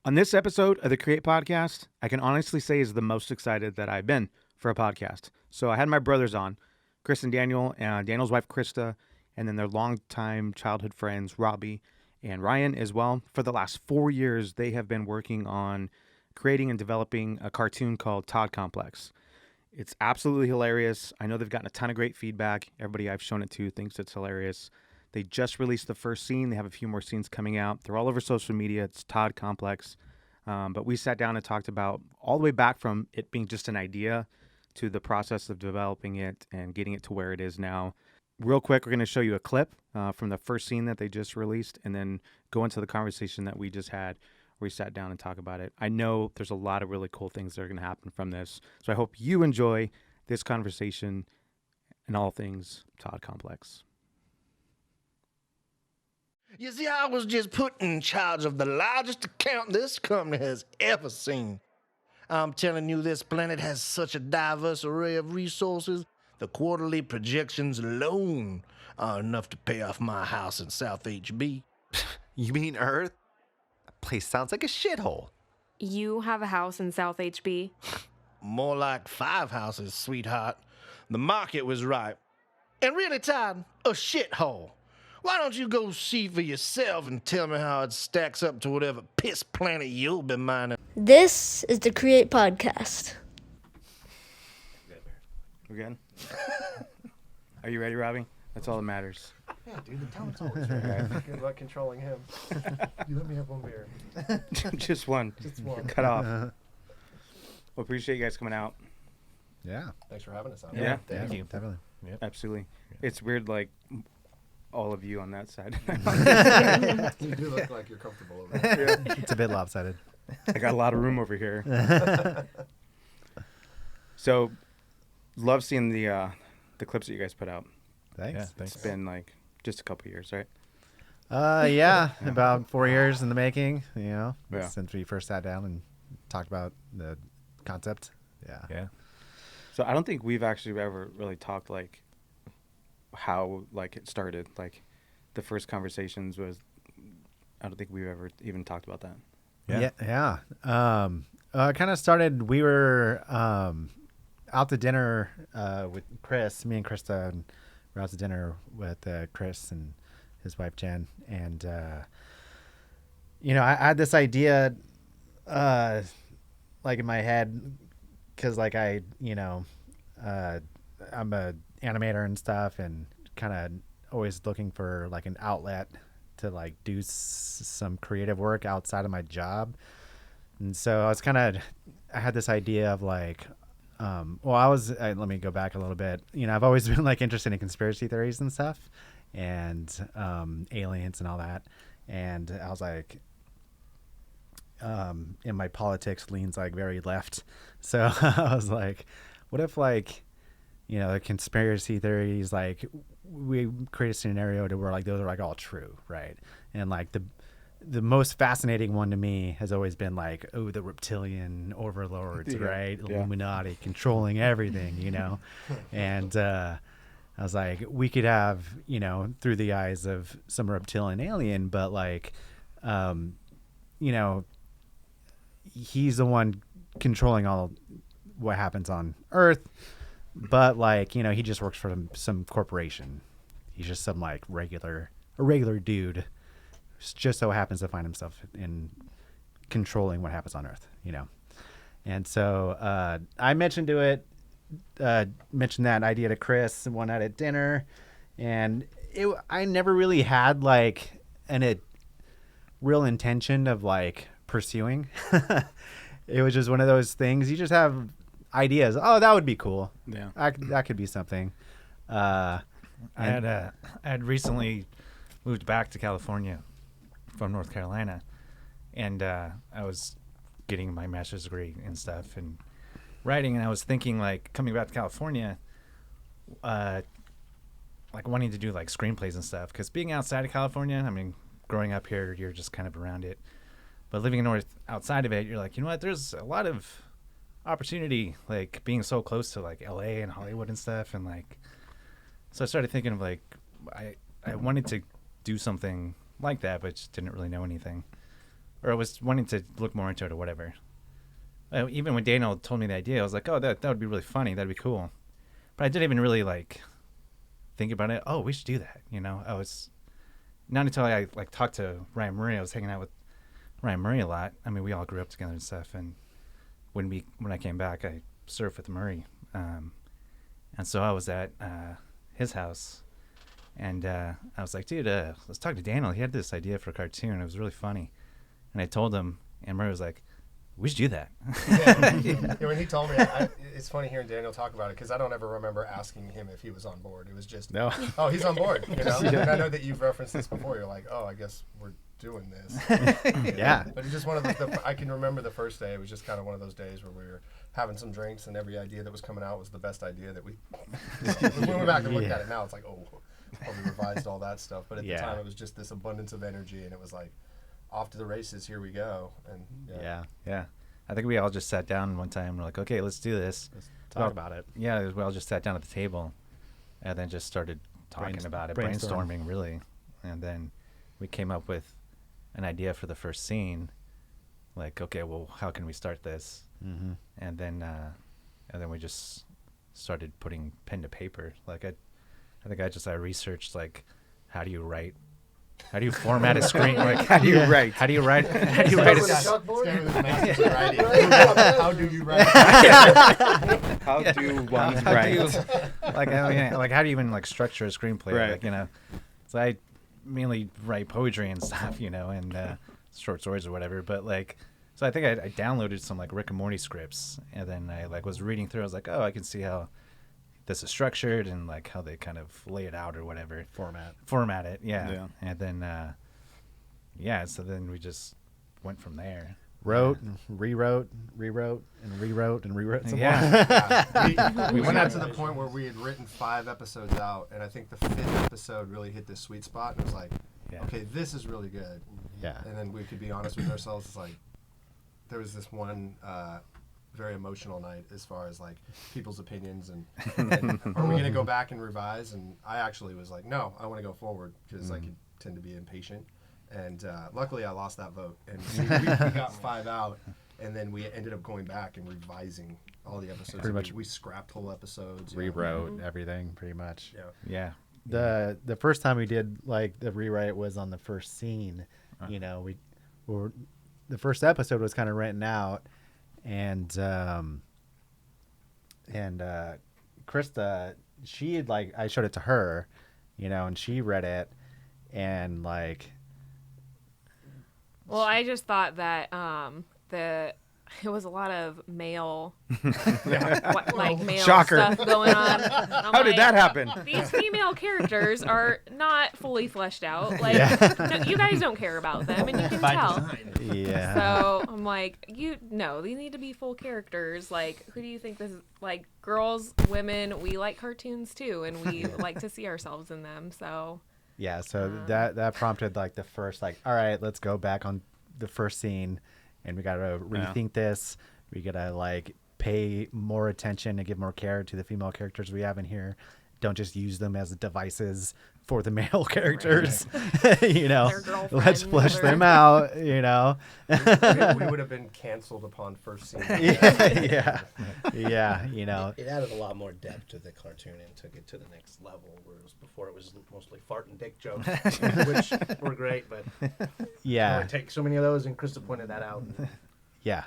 On this episode of the Create Podcast, I can honestly say is the most excited that I've been for a podcast. So I had my brothers on, Chris and Daniel, and Daniel's wife, Krista, and then their longtime childhood friends, Robbie and Ryan as well. For the last 4 years, they have been working on creating and developing a cartoon called Tod Complex. It's absolutely hilarious. I know they've gotten a ton of great feedback. Everybody I've shown it to thinks it's hilarious. They just released the first scene. They have a few more scenes coming out. They're all over social media. It's Tod Complex. But we sat down and talked about all the way back from it being just an idea to the process of developing it and getting it to where it is now. Real quick, we're going to show you a clip from the first scene that they just released and then go into the conversation that we just had where we sat down and talked about it. I know there's a lot of really cool things that are going to happen from this. So I hope you enjoy this conversation and all things Tod Complex. You see, I was just put in charge of the largest account this company has ever seen. I'm telling you, this planet has such a diverse array of resources, the quarterly projections alone are enough to pay off my house in South HB. You mean Earth? That place sounds like a shithole. You have a house in South HB? More like 5 houses, sweetheart. The market was right. And really, Todd, a shithole. Why don't you go see for yourself and tell me how it stacks up to whatever piss planet you'll be mining? This is the Create Podcast. We're good? Are you ready, Robbie? That's all that matters. Yeah, dude, the talent's always right. Good luck controlling him. You let me have one beer. Just one. Just one. Cut off. Well, appreciate you guys coming out. Yeah. Thanks for having us on. Yeah. Thank you. Definitely. Yep. Absolutely. It's weird, like, all of you on that side. You do look like you're comfortable over there. Yeah. It's a bit lopsided. I got a lot of room over here. So, love seeing the clips that you guys put out. Thanks. Yeah, thanks. It's been like just a couple years, right? Yeah, about 4 years in the making, Yeah. since we first sat down and talked about the concept. Yeah. Yeah. So I don't think we've actually ever really talked like how like it started. Like the first conversations was, I don't think we've ever even talked about that. Yeah. It kind of started, we were out to dinner with Chris, me and Krista, and we're out to dinner with Chris and his wife Jen. And, I had this idea like in my head because like I'm a animator and stuff and kind of always looking for like an outlet to like do some creative work outside of my job. And so I had this idea of like, let me go back a little bit. I've always been like interested in conspiracy theories and stuff and aliens and all that. And I was like, in my politics leans like very left. So I was like, what if like, the conspiracy theories, like we create a scenario to where like those are like all true. Right. And like the most fascinating one to me has always been like, oh, the reptilian overlords, right? Yeah. Illuminati controlling everything, And I was like, we could have, through the eyes of some reptilian alien, but like, he's the one controlling all what happens on Earth. But like, he just works for some corporation. He's just some like regular dude. Just so happens to find himself in controlling what happens on Earth, And so I mentioned that idea to Chris one night at dinner, and I never really had like a real intention of like pursuing. It was just one of those things. You just have ideas. Oh, that would be cool. Yeah. That could be something. I had recently moved back to California from North Carolina, and I was getting my master's degree and stuff and writing, and I was thinking like coming back to California, like wanting to do like screenplays and stuff, because being outside of California, I mean, growing up here, you're just kind of around it, but living outside of it, you're like, there's a lot of opportunity, like being so close to like LA and Hollywood and stuff, and like, so I started thinking of like, I wanted to do something like that, but just didn't really know anything. or I was wanting to look more into it or whatever. Even when Daniel told me the idea, I was like, oh, that would be really funny. That'd be cool. But I didn't even really like think about it. Oh, we should do that. I was not until I like talked to Ryan Murray. I was hanging out with Ryan Murray a lot. I mean, we all grew up together and stuff. And when I came back, I surfed with Murray. And so I was at his house, and I was like, dude, let's talk to Daniel. He had this idea for a cartoon. It was really funny. And I told him, and Murray was like, we should do that. Yeah, when he told me, it's funny hearing Daniel talk about it because I don't ever remember asking him if he was on board. It was just, No. oh, he's on board. And I know that you've referenced this before. You're like, oh, I guess we're doing this. Yeah. But it's just one of the I can remember the first day. It was just kind of one of those days where we were having some drinks and every idea that was coming out was the best idea that we when we went back and looked at it now, it's like, oh, we revised all that stuff. But at the time, it was just this abundance of energy, and it was like, off to the races, here we go. And Yeah. I think we all just sat down one time and we're like, okay, let's do this. Let's talk about it. Yeah, we all just sat down at the table and then just started talking about it, brainstorming really. And then we came up with an idea for the first scene. Like, okay, well, how can we start this? Mm-hmm. And then we just started putting pen to paper. Like I think I researched like, how do you write? How do you format a screen? Like, how do you write? How do you write? How do you write How do you write? How do one write? Like how do you even like structure a screenplay? Right. Like, so I mainly write poetry and stuff, and short stories or whatever. But like, so I think I downloaded some like Rick and Morty scripts, and then I like was reading through. I was like, oh, I can see how this is structured and like how they kind of lay it out or whatever. Format it, yeah. And then so then we just went from there. Wrote, and rewrote, and rewrote some more. We went out to the point where we had written 5 episodes out, and I think the 5th episode really hit this sweet spot, and it was like, okay, this is really good. Yeah. And then we could be honest with ourselves. It's like there was this one very emotional night as far as like people's opinions and are we going to go back and revise? And I actually was like, no, I want to go forward because I could tend to be impatient. And luckily I lost that vote, and we got 5 out, and then we ended up going back and revising all the episodes. Pretty much we scrapped whole episodes, rewrote everything pretty much. Yeah. The first time we did like the rewrite was on the first scene. We were the first episode was kind of written out, and Krista, she had like, I showed it to her, and she read it, and like, Well, I just thought that it was a lot of male, male Shocker. stuff going on. How did that happen? These female characters are not fully fleshed out. Like, no, you guys don't care about them, and you can tell. yeah. So I'm like, they need to be full characters. Like, who do you think this is? Like, girls, women, we like cartoons too, and we like to see ourselves in them. So. Yeah, so that prompted like the first, like, all right, let's go back on the first scene, and we gotta rethink this. We gotta like pay more attention and give more care to the female characters we have in here. Don't just use them as devices for the male characters. Let's flesh them out. we would have been canceled upon first scene. yeah. It added a lot more depth to the cartoon and took it to the next level. Whereas before it was mostly fart and dick jokes, which were great, but it takes so many of those, and Krista pointed that out. Yeah.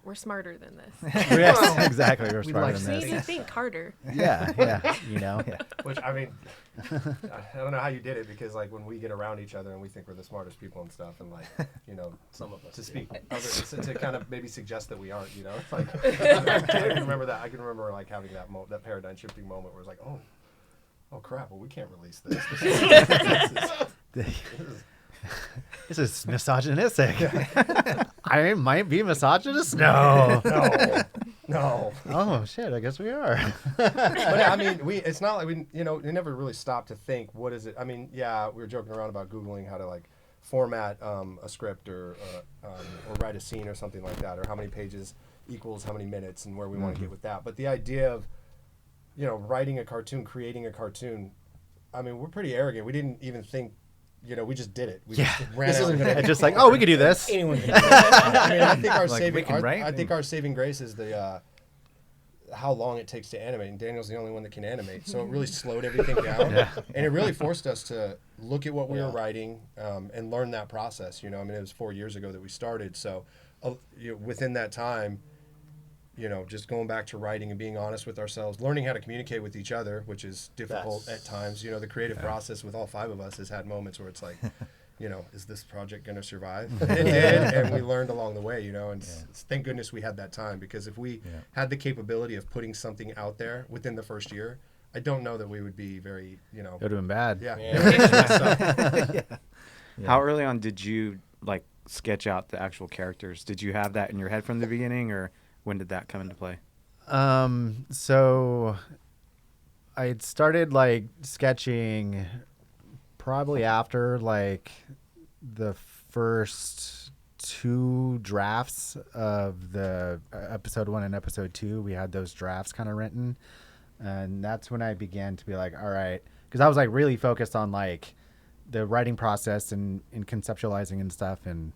We're smarter than this. Yes, exactly. We're smarter than We this. need to think harder. Yeah. Which, I mean, I don't know how you did it, because like when we get around each other and we think we're the smartest people and stuff, and like, Some of us to speak, to kind of maybe suggest that we aren't, it's like, I can remember that. I can remember like having that paradigm shifting moment where it's like, oh crap, well, we can't release this. This is misogynistic. I might be misogynist? No. Oh, shit, I guess we are. But I mean, it's not like we never really stopped to think, what is it? I mean, yeah, we were joking around about Googling how to like format a script or write a scene or something like that, or how many pages equals how many minutes, and where we want to get with that. But the idea of, writing a cartoon, creating a cartoon, I mean, we're pretty arrogant. We didn't even think we just did it. We Yeah. just ran out. And just like, oh, we could do this. Anyone can. I mean, I think write. I think our saving grace is the how long it takes to animate. And Daniel's the only one that can animate, so it really slowed everything down, and it really forced us to look at what we were writing and learn that process. I mean, it was 4 years ago that we started, so within that time. Just going back to writing and being honest with ourselves, learning how to communicate with each other, which is difficult at times. The creative process with all 5 of us has had moments where it's like, is this project going to survive? It did, and we learned along the way, and thank goodness we had that time, because if we had the capability of putting something out there within the first year, I don't know that we would be very, It would have been bad. How early on did you sketch out the actual characters? Did you have that in your head from the beginning, or when did that come into play? So I had started sketching probably after the first 2 drafts of the episode 1 and episode 2. We had those drafts kind of written, and that's when I began to be like, all right, because I was really focused on the writing process and conceptualizing and stuff, and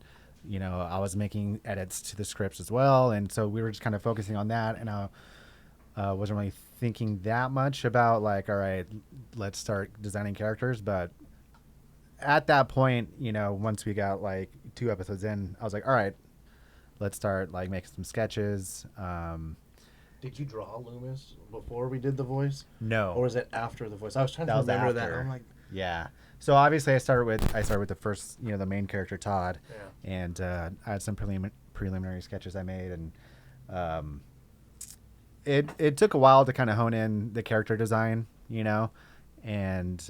I was making edits to the scripts as well. And so we were just kind of focusing on that. And I wasn't really thinking that much about all right, let's start designing characters. But at that point, once we got 2 episodes in, I was like, all right, let's start making some sketches. Did you draw Loomis before we did the voice? No. Or was it after the voice? I was trying to That was remember that. after. I'm like, yeah. So obviously I started with the first, the main character, Todd. Yeah. And I had some preliminary sketches I made, and it took a while to kind of hone in the character design, and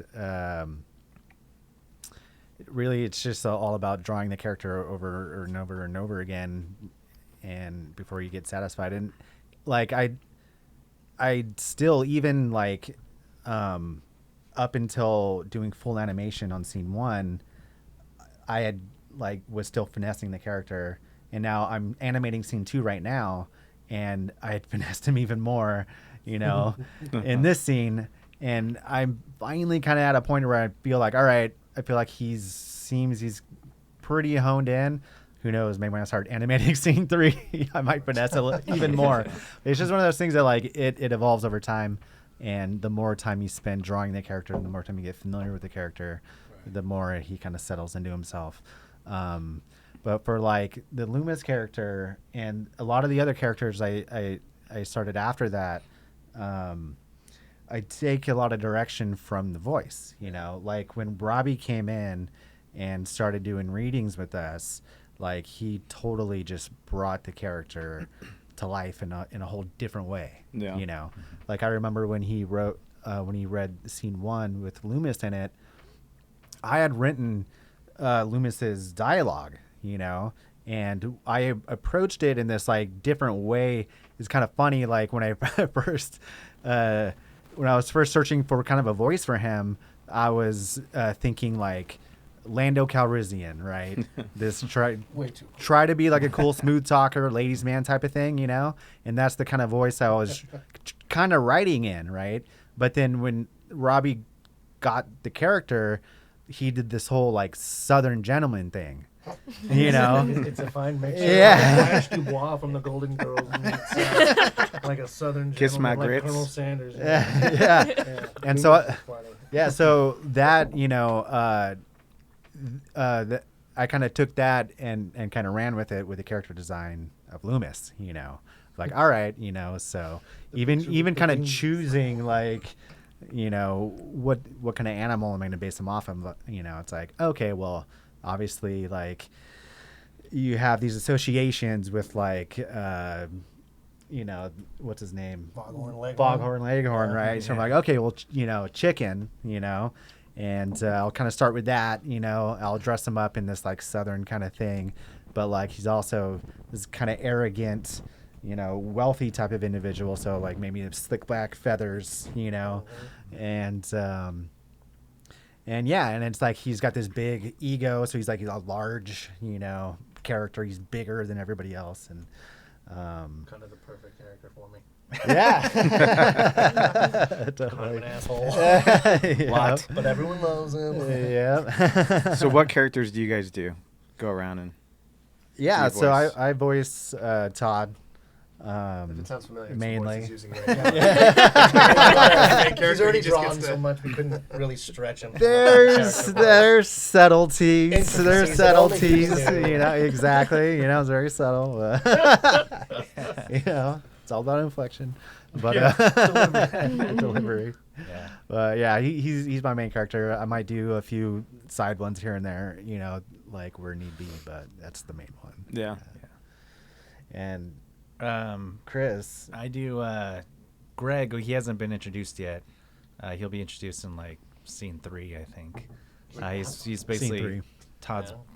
really it's just all about drawing the character over and over and over again, and before you get satisfied. And I still even up until doing full animation on scene 1, I had was still finessing the character, and now I'm animating scene 2 right now, and I had finessed him even more, in this scene. And I'm finally kind of at a point where I feel all right, I feel he's pretty honed in. Who knows? Maybe when I start animating scene 3, I might finesse it even more. It's just one of those things that it evolves over time. And the more time you spend drawing the character, and the more time you get familiar with the character, the more he kind of settles into himself. But for the Loomis character and a lot of the other characters I started after that, I take a lot of direction from the voice. When Robbie came in and started doing readings with us, he totally just brought the character to life in a whole different way. Yeah. I remember when he wrote when he read scene 1 with Loomis in it, I had written Loomis's dialogue, and I approached it in this different way. It's kind of funny, when I when I was first searching for kind of a voice for him, I was thinking Lando Calrissian, right? This try to be a cool smooth talker, ladies man type of thing, and that's the kind of voice I was kind of writing in, right? But then when Robbie got the character, he did this whole Southern gentleman thing, It's a fine mixture. Yeah. Flash Dubois from the Golden Girls meets a Southern Kiss gentleman my grits. Colonel Sanders. Yeah. And so, so that I kind of took that and kind of ran with it with the character design of Loomis, all right, so even kind of choosing what kind of animal am I going to base him off of, it's okay, well, obviously you have these associations with what's his name? Foghorn Leghorn, right? So I'm okay, well, chicken, and I'll kind of start with that, I'll dress him up in this Southern kind of thing, but he's also this kind of arrogant, wealthy type of individual. So maybe slick back feathers, and yeah, and it's he's got this big ego, so he's a large, character. He's bigger than everybody else, Kind of the perfect character for me. Yeah. Kind of an asshole. Lot. But everyone loves him. Yeah. So what characters do you guys do? Go around and Yeah, do so voice? I voice Todd. If it sounds familiar, it's mainly. the voice he's using right now. He's already drawn so much we couldn't really stretch him. There's subtleties. Intricacies There's that only subtleties. he knew. You know, exactly. You know, it's very subtle. You know, it's all about inflection. But delivery. Yeah. But yeah, he's my main character. I might do a few side ones here and there, you know, like where need be, but that's the main one. Yeah. And Chris, I do Greg. He hasn't been introduced yet. He'll be introduced in like scene 3, I think. He's basically Scene 3.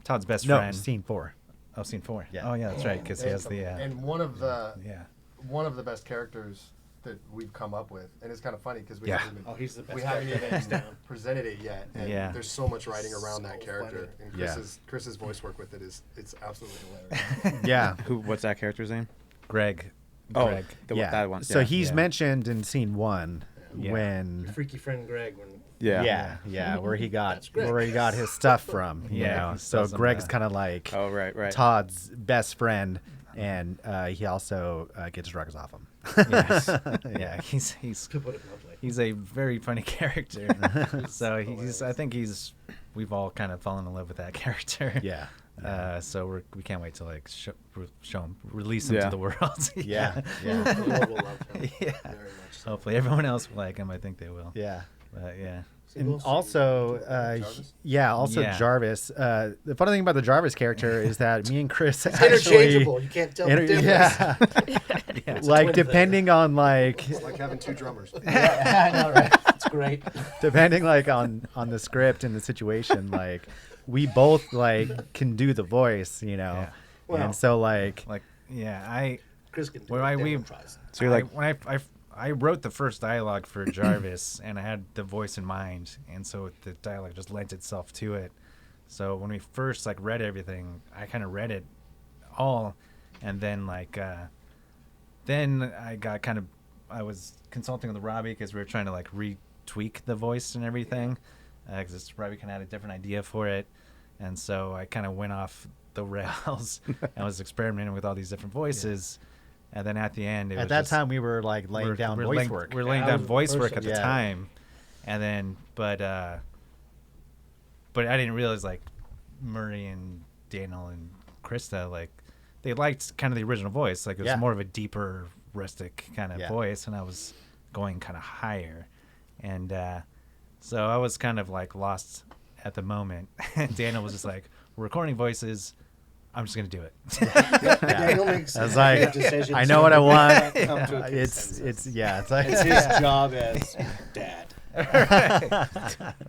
Todd's best No, friend. scene 4. Oh, scene 4. Yeah. Oh yeah, that's right. Because he has the And one of the best characters that we've come up with, and it's kind of funny because we haven't even, He's the best. we haven't character even hands down. presented it yet. And Yeah. there's so much writing around that So character, funny. and Chris's voice work with it it's absolutely hilarious. Yeah. What's that character's name? Greg. Oh, Greg. that one. So Yeah. he's mentioned in scene 1 Yeah. when Freaky friend Greg. When Yeah. where he got That's Greg. where he got his stuff from, you Yeah, know. he So tells him Greg's that. kind of like Oh, right. Todd's best friend, and he also gets drugs off him. Yes. Yeah. He's to put it bluntly. he's a very funny character. So we've all kind of fallen in love with that character. Yeah. So we can't wait to like show him, release him to the world. Yeah. Yeah. The world will love him. Yeah. Very much so. Hopefully everyone else will like him. I think they will. Yeah. But yeah. And also, Jarvis? yeah, Jarvis. The funny thing about the Jarvis character is that me and Chris It's actually, interchangeable. You can't tell the difference. yeah, like twin depending on like, It's like having two drummers. I know, right? It's great. depending like on the script and the situation, like we both like can do the voice, you know, Yeah. Well, and so like Chris can do Well, it. we- Dylan tries. So you're like, when I wrote the first dialogue for Jarvis and I had the voice in mind, and so the dialogue just lent itself to it. So when we first like read everything, I kind of read it all, and then then I was consulting with Robbie because we were trying to like retweak the voice and everything, because Robbie kind of had a different idea for it, and so I kind of went off the rails and was experimenting with all these different voices. And then at the end, at that time we were like laying down voice work. We're laying Yeah, I down was voice the work first at the one. time, and then but I didn't realize like Murray and Daniel and Krista, like they liked kind of the original voice, like it was Yeah. more of a deeper, rustic kind of Yeah. voice, and I was going kind of higher, and so I was kind of like lost at the moment. And Daniel was just like, "We're recording voices. I'm just gonna do it." Daniel makes I was like, decisions. I know what I want. Come to a It's consensus. it's like It's his job as dad.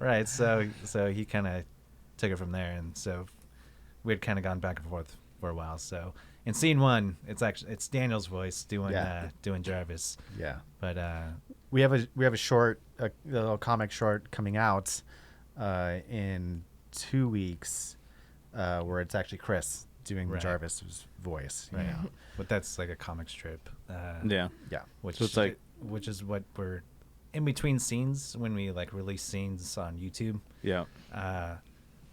Right. So he kind of took it from there, and so we had kind of gone back and forth for a while. So in scene 1, it's Daniel's voice doing doing Jarvis, yeah. but We have a short, a little comic short coming out in 2 weeks, where it's actually Chris doing Right. Jarvis's voice. You right. know? But that's like a comic strip. yeah. Yeah. Which So it's like- which is what we're in between scenes when we like release scenes on YouTube. Yeah.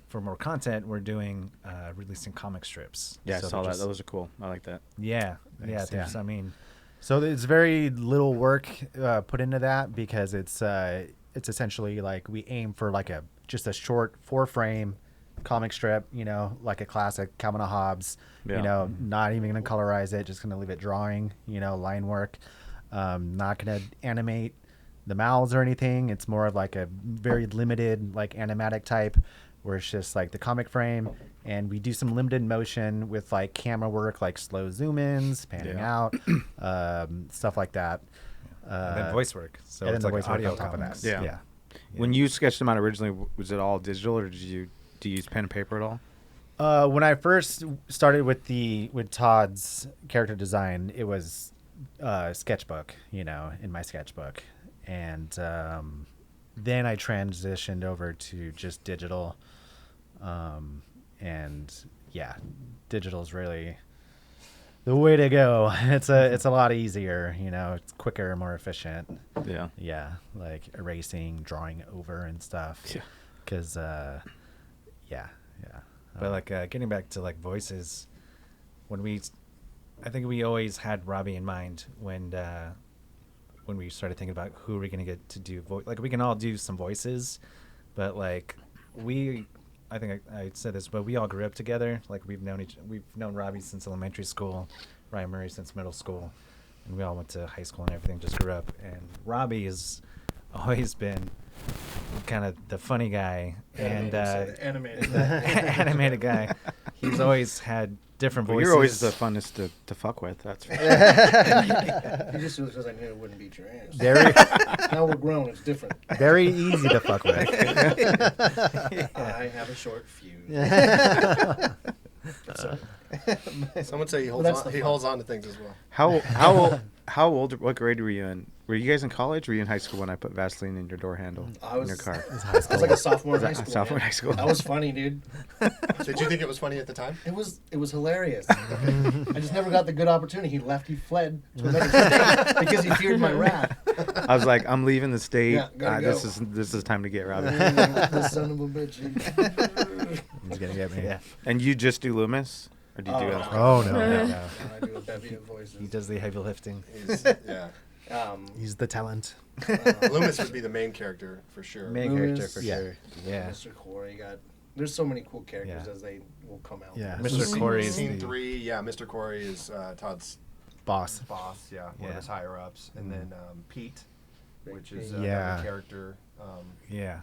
For more content, we're doing releasing comic strips. Yeah, I So saw they're that. just- Those are cool. I like that. Yeah. Yeah. Thanks, There's, yeah. I mean, So there's very little work put into that because it's essentially like we aim for like just a short 4-frame comic strip, you know, like a classic Calvin and Hobbes, Yeah. you know, not even going to colorize it, just going to leave it drawing, you know, line work, not going to animate the mouths or anything. It's more of like a very limited like animatic type where it's just like the comic frame, and we do some limited motion with like camera work, like slow zoom ins, panning Yeah. out, stuff like that. and then voice work. So and it's then the like voice work audio on top of comics. that. Yeah. When you sketched them out originally, was it all digital, or do you use pen and paper at all? When I first started with Todd's character design, it was sketchbook, you know, in my sketchbook, and then I transitioned over to just digital, and yeah, digital is really the way to go. It's a lot easier, it's quicker, more efficient. Yeah. Yeah, like erasing, drawing over and stuff. Yeah. Because, yeah. But like getting back to like voices, I think we always had Robbie in mind when we started thinking about who we're gonna get to do like we can all do some voices, but like I think I said this, but we all grew up together. Like we've known Robbie since elementary school, Ryan Murray since middle school, and we all went to high school and everything. Just grew up, and Robbie has always been kind of the funny guy and animated guy. He's always had different voices. You're always the funnest to fuck with. That's right. You just because I knew it wouldn't beat your ass. Very, Now we're grown, it's different. very easy to fuck with. I have a short fuse. Someone say he holds that's on. the He fun. holds on to things as well. How old? What grade were you in? Were you guys in college? Or were you in high school when I put Vaseline in your door handle in your car? I was like a sophomore in high school. Sophomore in man. high school. That was funny, dude. Did you think it was funny at the time? It was hilarious. I just never got the good opportunity. He fled to another state because he feared my wrath. I was like, I'm leaving the state. Yeah, gotta This go. is time to get Robbie. The son of a bitch. He's gonna get me. Yeah. And you just do Loomis, or do you do Oh, other stuff? Oh no. I do a bevy of voices. He does the heavy lifting. Yeah. He's the talent. Loomis would be the main character for sure. Main Loomis, character for yeah. sure. Yeah. Mr. Corey there's so many cool characters Yeah. as they will come out. Yeah. Mr. Scene- Corey is Scene the- 3, yeah. Mr. Corey is Todd's Boss. boss, yeah, one of Yeah. his higher ups, and then Pete, which is Yeah. another character. Yeah.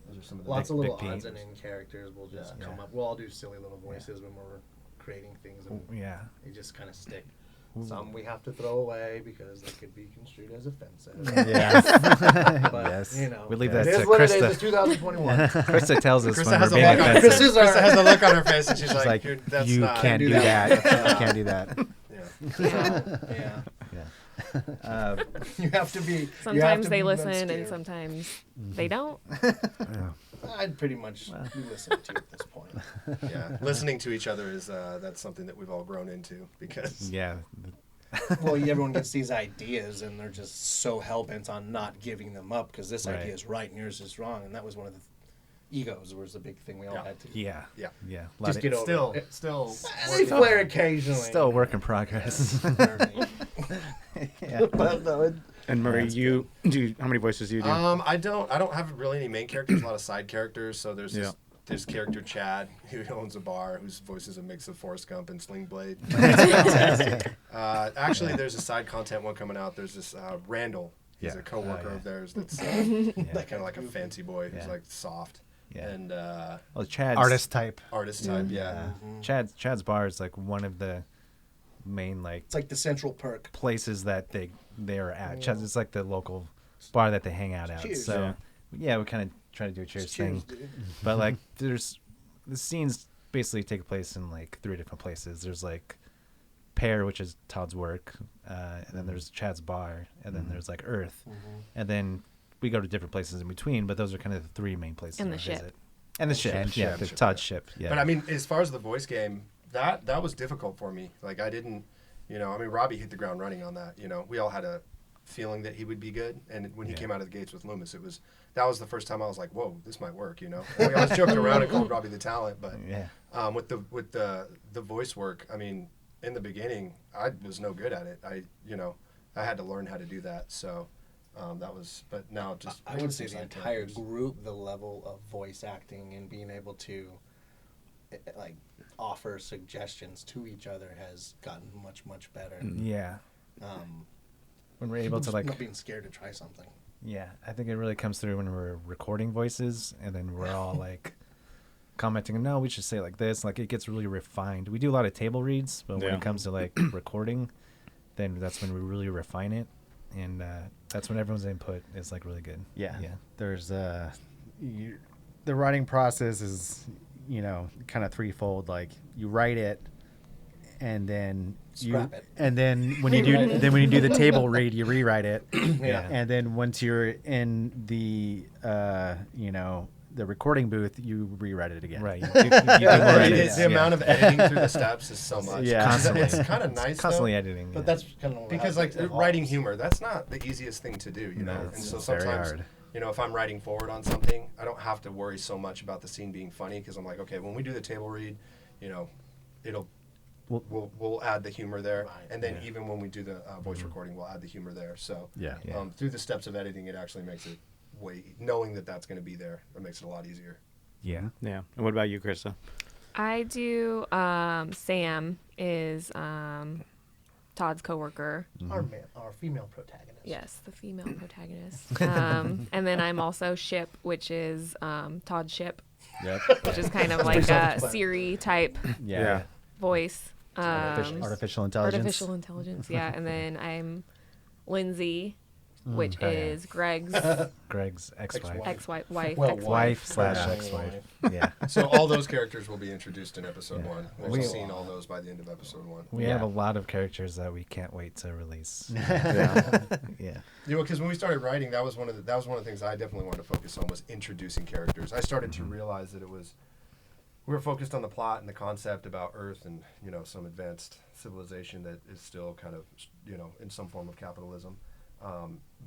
Those are some of the Lots big, of little big odds Pete. and end characters will just Yeah. come up. We'll all do silly little voices when we're creating things, and Yeah. they just kind of stick. Some we have to throw away because they could be construed as offensive. Yeah. But, Yes. We leave it that is to what it is. Krista. It's 2021. Krista tells us Krista when has we're a being look on. offensive. Krista has a look on her face, and she's It's like, like, "Dude, that's you not, can't do that. You can't do that. Yeah. Yeah. You have to be. you have Sometimes to they be listen and scared. sometimes they don't. I'd pretty much be listening to at this point. Yeah, listening to each other is that's something that we've all grown into because Yeah. Well, everyone gets these ideas and they're just so hell bent on not giving them up because this Right. idea is right and yours is wrong, and that was one of the egos was the big thing we all Yeah. had to. Yeah. Yeah. Yeah. Just get over still it. still They flare occasionally. Still a work in progress. But no, And Murray, how many voices do you do? I don't have really any main characters, a lot of side characters. So there's Yeah. there's character Chad, who owns a bar, whose voice is a mix of Forrest Gump and Sling Blade. Actually, there's a side content one coming out. There's this Randall. He's Yeah. a coworker Oh, yeah. of theirs that's kind of like a fancy boy who's Yeah. like soft Yeah. and Well, Chad's Artist type. artist type. Yeah. Chad's bar is like one of the main like it's like the central perk. places that they are at. Chad's it's like the local bar that they hang out at. Cheers. So yeah, we kind of try to do a cheers thing. Cheers, dude. But like the scenes basically take place in like 3 different places. There's like Pear, which is Todd's work, and then there's Chad's bar, and then there's like Earth, and then we go to different places in between. But those are kind of the 3 main places. And we the ship. visit. And the ship, And yeah, ship. the Todd's ship, yeah. But I mean, as far as the voice game, that was difficult for me. Like I didn't, I mean, Robbie hit the ground running on that. We all had a feeling that he would be good, and when he came out of the gates with Loomis, that was the first time I was like, whoa, this might work. And we always joked around and called Robbie the talent, but yeah. with the voice work, I mean, in the beginning, I was no good at it. I had to learn how to do that. So that was, but now just I would say the side entire characters. group, the level of voice acting and being able to like offer suggestions to each other has gotten much better. Yeah. Um, When we're able to just like not being scared to try something. Yeah, I think it really comes through when we're recording voices, and then we're all like commenting, no, we should say it like this. Like it gets really refined. We do a lot of table reads, but when Yeah. it comes to like recording, then that's when we really refine it, and that's when everyone's input is like really good. Yeah. Yeah. There's the writing process is, kind of threefold. Like you write it, and then Scrap it. and then when you do the table read, you rewrite it. Yeah. And then once you're in the the recording booth, you rewrite it again. Right. The amount of editing through the steps is so much. Yeah. Constantly. It's kind of nice Constantly though, editing. But that's kind of because like writing humor, that's not the easiest thing to do, you know. No, And so it's very sometimes, hard. you know, if I'm writing forward on something, I don't have to worry so much about the scene being funny because I'm like, okay, when we do the table read, you know, we'll add the humor there, Right. and then even when we do the voice recording, we'll add the humor there. So Yeah. through the steps of editing, it actually makes it knowing that that's going to be there, it makes it a lot easier. Yeah. Yeah. And what about you, Krista? I do. Sam is Todd's coworker. Our female protagonist. Yes, the female protagonist. And then I'm also Ship, which is Todd's Ship, Yep. which is kind of like a Siri type Yeah. voice. Artificial intelligence. Artificial intelligence, yeah. And then I'm Lindsay, which oh, yeah. is Greg's Greg's ex-wife. ex-wife. Well, Wife / Yeah. ex-wife. Yeah. So all those characters will be introduced in episode Yeah. 1. We'll have seen all those by the end of episode 1. We have a lot of characters that we can't wait to release. Yeah. Yeah. You know, because when we started writing, that was one of the things I definitely wanted to focus on was introducing characters. I started to realize that we were focused on the plot and the concept about Earth and, you know, some advanced civilization that is still kind of, you know, in some form of capitalism.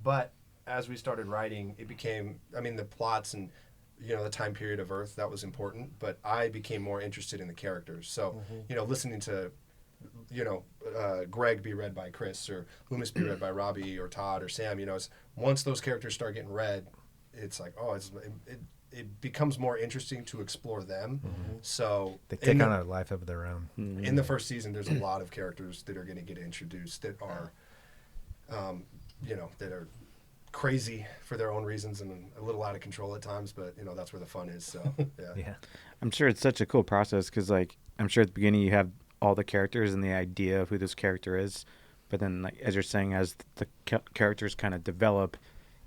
But as we started writing, it became, I mean, the plots and, you know, the time period of Earth, that was important, but I became more interested in the characters. So, you know, listening to, you know, Greg be read by Chris or Loomis be read by Robbie or Todd or Sam, you know, once those characters start getting read, it's like, oh, it becomes more interesting to explore them. So They take on a life of their own. in the first season, there's a lot of characters that are going to get introduced that are, you know, that are crazy for their own reasons and a little out of control at times, but you know, that's where the fun is. So Yeah. I'm sure it's such a cool process because, like, I'm sure at the beginning you have all the characters and the idea of who this character is, but then, like, as you're saying, as the characters kind of develop,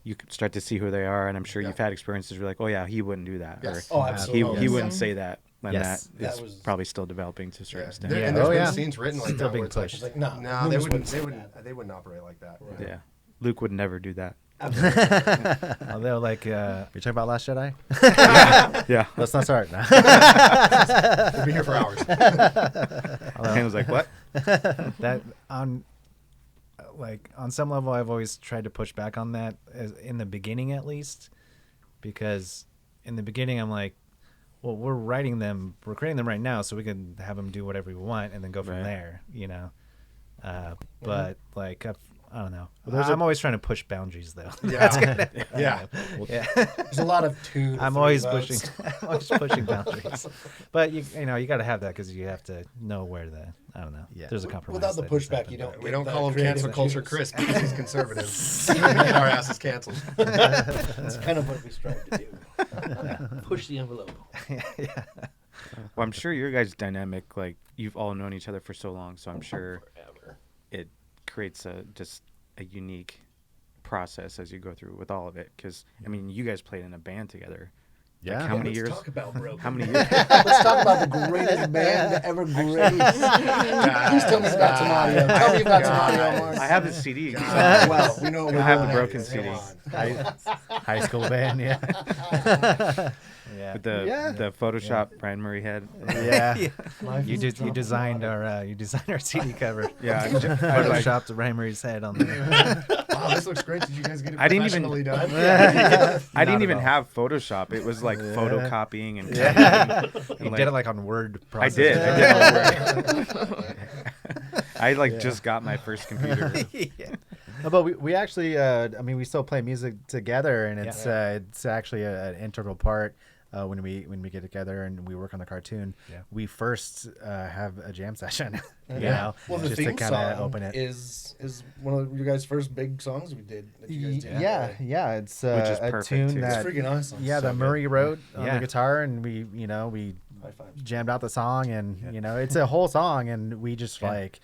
you could start to see who they are, and I'm sure you've had experiences where you're like, oh yeah, he wouldn't do that, Yes. Oh, or absolutely. he wouldn't say that, and Yes. that is That was- probably still developing to a certain extent. There, Yeah. and there's Oh, been yeah. scenes written like Still that being where it's like, pushed. It's like, no, no, Loomis they wouldn't operate like that. Right. Yeah, Luke would never do that. Although, like, You're talking about Last Jedi? Yeah, Let's not start. No. We'll be here for hours. and was like, what? that on some level, I've always tried to push back on that in the beginning, at least, because in the beginning I'm like, well, we're creating them right now, so we can have them do whatever we want and then go from Right. there, you know. But like, I don't know. Well, I'm always trying to push boundaries, though. Yeah, yeah. There's a lot of tune. I'm always pushing. I'm always pushing boundaries. But you know, you got to have that because you have to know where I don't know. Yeah. There's a compromise. Without the that needs to pushback, happen. you don't. We get don't that call him creative cancel culture juice. Chris because he's conservative. Get our asses canceled. That's kind of what we strive to do. Push the envelope. Yeah. Well, I'm sure your guys' dynamic, like, you've all known each other for so long, so I'm sure Forever. it creates just a unique process as you go through with all of it. Because I mean, you guys played in a band together. Yeah. Like, how many Let's years? talk about broken. How many years? Let's talk about the greatest band to ever grace. Please tell me about some audio. Tell me about some audio, Mark. I have the CD. Well, we know what I we're have the doing broken here. CD. Come on. High school band, yeah. Yeah. With the Photoshop Brian Murray head. Yeah. You designed our CD cover. Yeah, I like, Photoshopped Reimer's head on there. Wow, this looks great. Did you guys get it I didn't even- professionally done? I didn't Not even at all. have Photoshop. It was like photocopying and You did it like on Word I process. did. I did all work. I just got my first computer. No, but we actually, I mean, we still play music together, and it's actually an integral part when we get together and we work on the cartoon. Yeah. We first have a jam session, you Yeah. know, Well, the just to theme kind of song open it. is one of your guys' first big songs we did. That you guys did. Yeah, it's Which is a perfect, tune too. It's that freaking awesome. that So Murray wrote on Yeah. the guitar, and we High five. jammed out the song, and you know, it's a whole song, and we just like,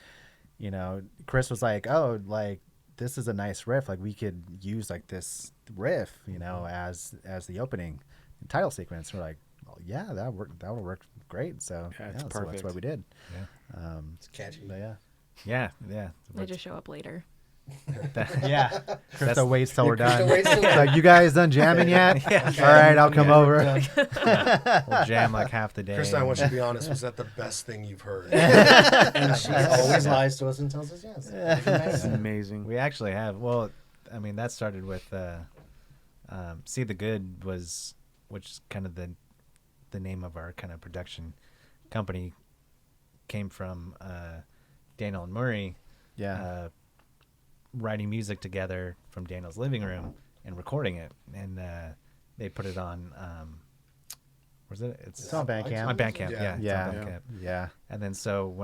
you know, Chris was like, oh, like, this is a nice riff, like we could use like this riff, you know, as the opening and title sequence. We're like, well, yeah, that would work great. So Yeah, it's so perfect. that's what we did. It's catchy. But yeah. Yeah. I just show up later. Yeah. Krista waits till we're done. waits till we're Like, you guys done jamming yet? All right, I'll come over. We'll jam like half the day. Krista, I want you to be honest. Was that the best thing you've heard? And she always lies to us and tells us yes. That's amazing. We actually have. Well, I mean, that started with See the Good which is kind of the name of our kind of production company, came from Daniel and Murray. Yeah. Writing music together from Daniel's living room and recording it, and they put it on. Where's it? It's on Bandcamp. On Bandcamp, Yeah. it's on Yeah. Bandcamp. Yeah. And then so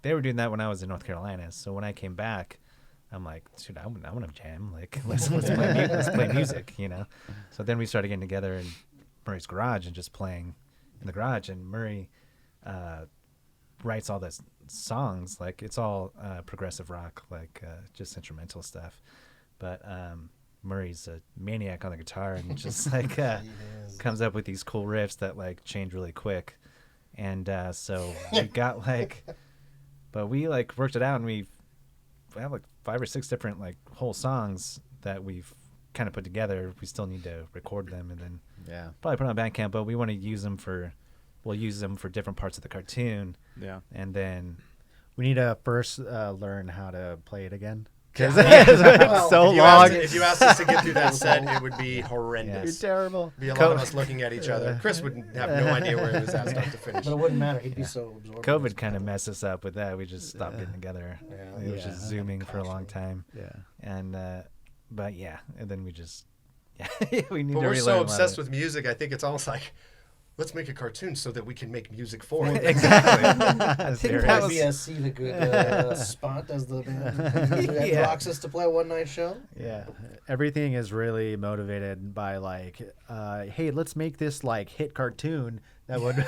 they were doing that when I was in North Carolina. So when I came back, I'm like, dude, I want to jam. Like, let's play music, you know. So then we started getting together in Murray's garage and just playing in the garage. And Murray writes all this songs, like it's all progressive rock, like just instrumental stuff. But Murray's a maniac on the guitar and just like comes up with these cool riffs that like change really quick. And so we got but we like worked it out, and we have like 5 or 6 different like whole songs that we've kind of put together. We still need to record them and then probably put on Bandcamp, but we want to we'll use them for different parts of the cartoon. Yeah. And then We need to first learn how to play it again. Yeah. It's so long. If you asked us to get through that set, it would be horrendous. It's terrible. Be a lot of us looking at each other. Chris would have no idea where he was at start to finish. But it wouldn't matter. He'd be so absorbed. COVID kind of messed us up with that. We just stopped getting together. Yeah. It was just zooming for a long time. Yeah. And but yeah, and then we just we need But to we're relearn so a lot obsessed of with music. I think it's almost like, let's make a cartoon so that we can make music for it. exactly. Didn't that be a See the Good spot as the band blocks us to play a one-night show? Yeah. Everything is really motivated by like, hey, let's make this like hit cartoon that would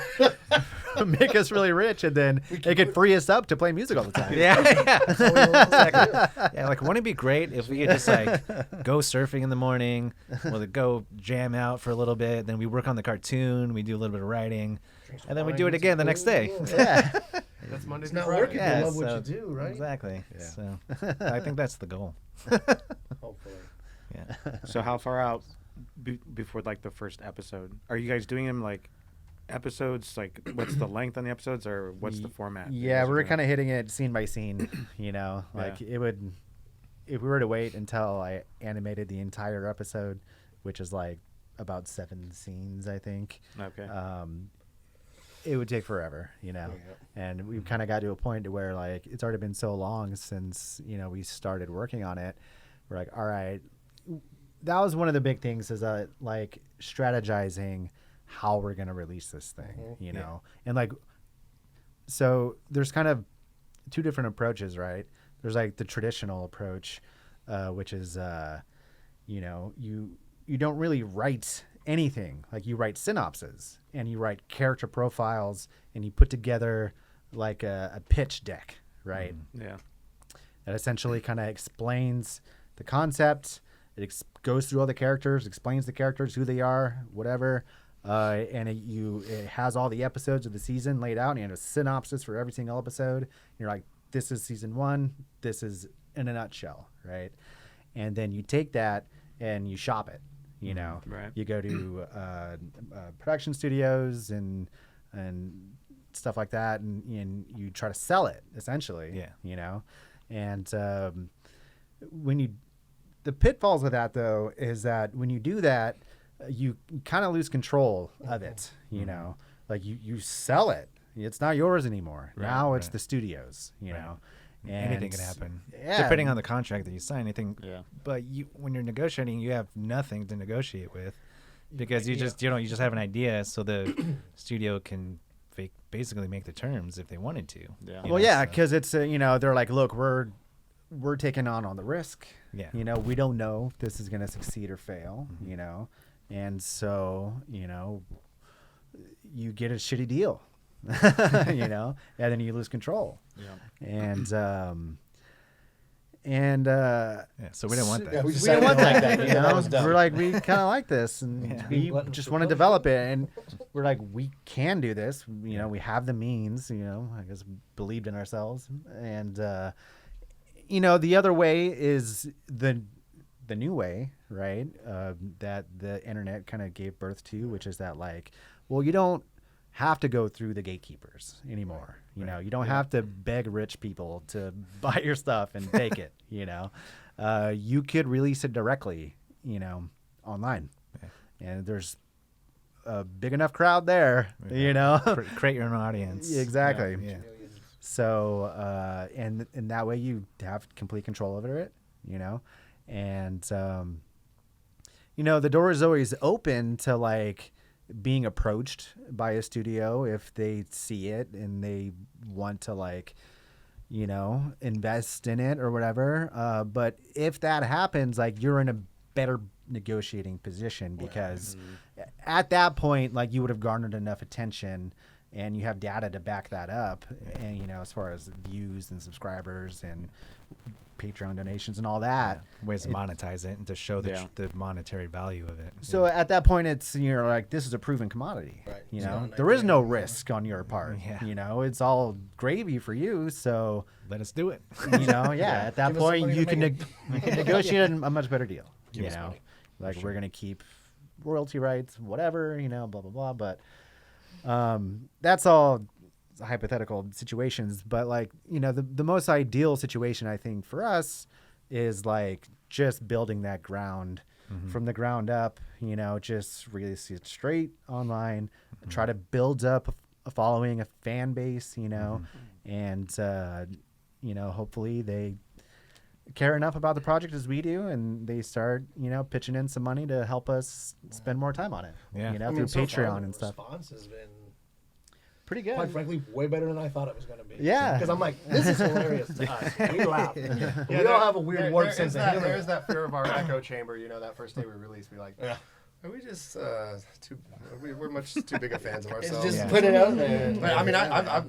make us really rich, and then it could free us up to play music all the time. Yeah. Exactly. Yeah, like wouldn't it be great if we could just like go surfing in the morning, we'll go jam out for a little bit, then we work on the cartoon, we do a little bit of writing, and then we do it again the next day. Yeah. That's Monday It's through not Friday. working. Yeah, You love so- what you do, right? Exactly. Yeah. So I think that's the goal. Hopefully. Yeah. So how far out before like the first episode are you guys doing them, like episodes? Like what's the length on the episodes, or what's the format? Yeah, we're kind of hitting it scene by scene, you know. Like it would, if we were to wait until I animated the entire episode, which is like about 7 scenes, I think. Okay. It would take forever, you know. And we've kind of got to a point to where like it's already been so long since, you know, we started working on it. We're like, all right, that was one of the big things, is like strategizing how we're going to release this thing, you know. And like, so there's kind of 2 different approaches, right? There's like the traditional approach, which is, you know, you don't really write anything. Like you write synopses and you write character profiles and you put together like a pitch deck, right? Yeah. That essentially kind of explains the concept. It goes through all the characters, explains the characters, who they are, whatever. And it has all the episodes of the season laid out, and you have a synopsis for every single episode. You're like, this is season 1. This is in a nutshell, right? And then you take that and you shop it. You know, Right. You go to production studios and stuff like that, and you try to sell it essentially. Yeah. You know, and the pitfalls of that though is that when you do that, you kind of lose control of it. You know, like you sell it. It's not yours anymore. Now it's the studios. You know. And Anything can happen, yeah. depending on the contract that you sign. Anything, Yeah. But when you're negotiating, you have nothing to negotiate with, because you just have an idea, so the studio can basically make the terms if they wanted to. Yeah. You Well, know, yeah, so- because it's you know, they're like, look, we're taking on the risk. Yeah. You know, we don't know if this is going to succeed or fail. You know, and so you know, you get a shitty deal. You know, and then you lose control. Yeah. And Yeah, so we didn't want that. Yeah, we decided didn't want to like that. that. You Yeah, that know, was dumb. we're like, we kind of like this, and we Let them just do want to it. develop it. And we're like, we can do this. You know, we have the means. You know, I guess believed in ourselves, and the other way is the new way, right? That the internet kind of gave birth to, which is that like, well, you don't have to go through the gatekeepers anymore. You know, you don't have to beg rich people to buy your stuff and take it. You could release it directly, online, and there's a big enough crowd there, Create your own audience. Exactly. Yeah. So, and that way you have complete control over it, and, the door is always open to like being approached by a studio if they see it and they want to like, invest in it or whatever. But if that happens, like you're in a better negotiating position because at that point, like you would have garnered enough attention and you have data to back that up. And, as far as views and subscribers and Patreon donations and all that. Ways to monetize it and to show the monetary value of it. So at that point, it's, like, this is a proven commodity. Right. There is no risk on your part. It's all gravy for you. So let us do it. At that point, you can negotiate a much better deal. Like we're going to keep royalty rights, whatever, blah, blah, blah. But that's all hypothetical situations. But like, the most ideal situation, I think, for us is like just building that ground from the ground up, just release it straight online, try to build up a following, a fan base, and, hopefully they care enough about the project as we do, and they start, pitching in some money to help us spend more time on it, through so Patreon far, and stuff. The response has been pretty good. Quite frankly, way better than I thought it was going to be. Yeah. Because I'm like, this is hilarious to us. We laugh. We all have a weird warped sense of humor. There's that fear of our echo chamber. That first day we released, we like, are we just we're much too big of fans of ourselves. Just put it out there. But, I mean,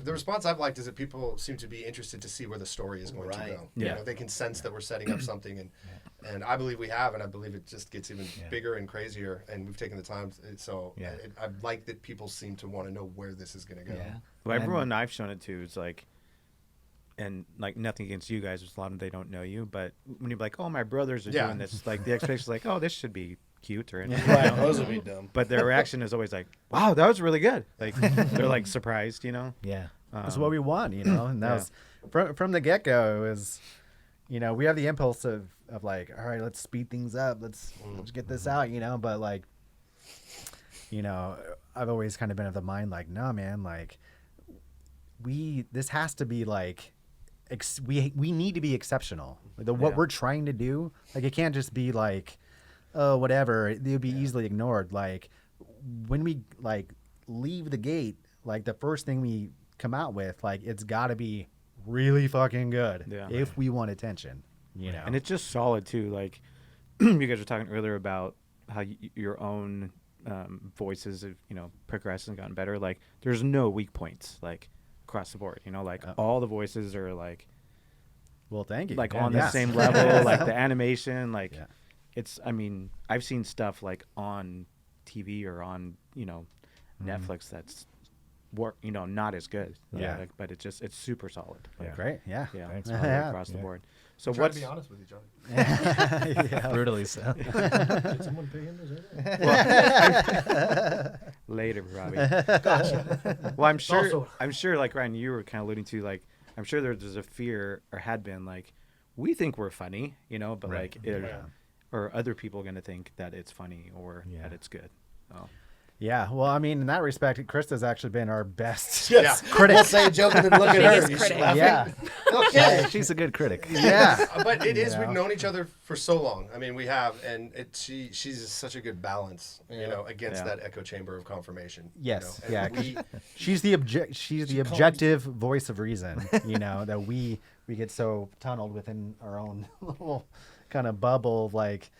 the response I've liked is that people seem to be interested to see where the story is going to go. Yeah. They can sense that we're setting up something, and I believe we have, and I believe it just gets even bigger and crazier, and we've taken the time. I like that people seem to want to know where this is going to go. Yeah. Well, everyone I've shown it to is like, and like nothing against you guys, there's a lot of them, they don't know you, but when you're like, oh, my brothers are doing this, like the expectation is like, oh, this should be cute or anything. Right, those would be dumb. But their reaction is always like, wow, that was really good. Like they're like surprised, Yeah. That's what we want, and that was from the get-go. It was, we have the impulse of like, all right, let's speed things up. Let's get this out, but like, I've always kind of been of the mind like, nah, man, like this has to be like, we need to be exceptional. What we're trying to do, like it can't just be like, oh, whatever. It would be easily ignored. Like when we like leave the gate, like the first thing we come out with, like it's got to be really fucking good if we want attention, And it's just solid too. Like you guys were talking earlier about how your own voices have, progressed and gotten better. Like there's no weak points, like across the board, like all the voices are like, well, thank you. Like on the same level, like the animation, like it's, I mean, I've seen stuff like on TV or on, Netflix that's not as good. But it's super solid. Like, great. Yeah. Thanks. Across the board. So Try to be honest with each other. Brutally so. Did someone pay him to say that? Later, Robbie. Gotcha. Well, I'm sure, like Ryan, you were kind of alluding to, like, I'm sure there's a fear, or had been, like, we think we're funny, but like, or other people are going to think that it's funny or that it's good. Oh. Yeah, well, I mean, in that respect, Krista's actually been our best critic. We'll say joking and look at her. Critic. Yeah. Okay. She's a good critic. Yeah. But it is, we've known each other for so long. I mean, we have, and she's such a good balance, against that echo chamber of confirmation. Yes. She's the objective voice of reason, that we get so tunneled within our own little kind of bubble of like,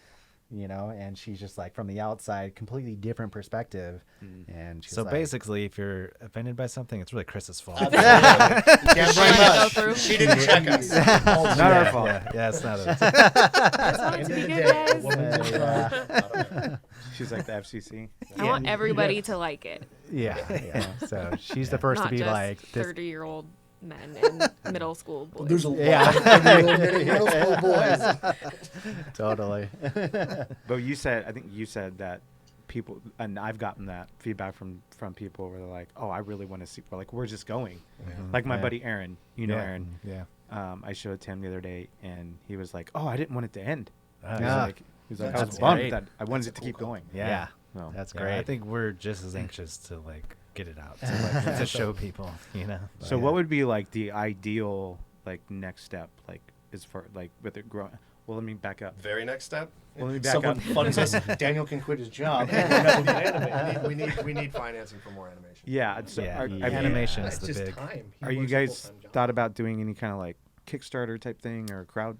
and she's just like from the outside, completely different perspective. And she's so like, basically, if you're offended by something, it's really Chris's fault. You can't blame us. She didn't check us. Not our fault. Yeah, it's not us. I just want it to be good, guys. She's like the FCC. I want everybody to like it. Yeah. So she's the first Not to be just like, this, 30-year-old men and middle school boys. There's a lot of middle school boys. Totally. But I think you said that people, and I've gotten that feedback from people where they're like, oh, I really want to see, like, where's this going? Like my buddy Aaron, Aaron. Yeah. I showed it to him the other day, and he was like, oh, I didn't want it to end. Yeah. He was like, I That's was bummed great. that I wanted it to keep going. Yeah. No. That's Yeah, great. I think we're just as anxious to like get it out, to show people, So what would be like the ideal like next step, like as far like with it growing? Well, let me back up. Very next step. Well, let me back Someone up. funds us. Daniel can quit his job. We need financing for more animation. Yeah. So Yeah, are, yeah. have you- Animation It's is the just big. time. He Are you works a guys full-time job. thought about doing any kind of like Kickstarter type thing or crowd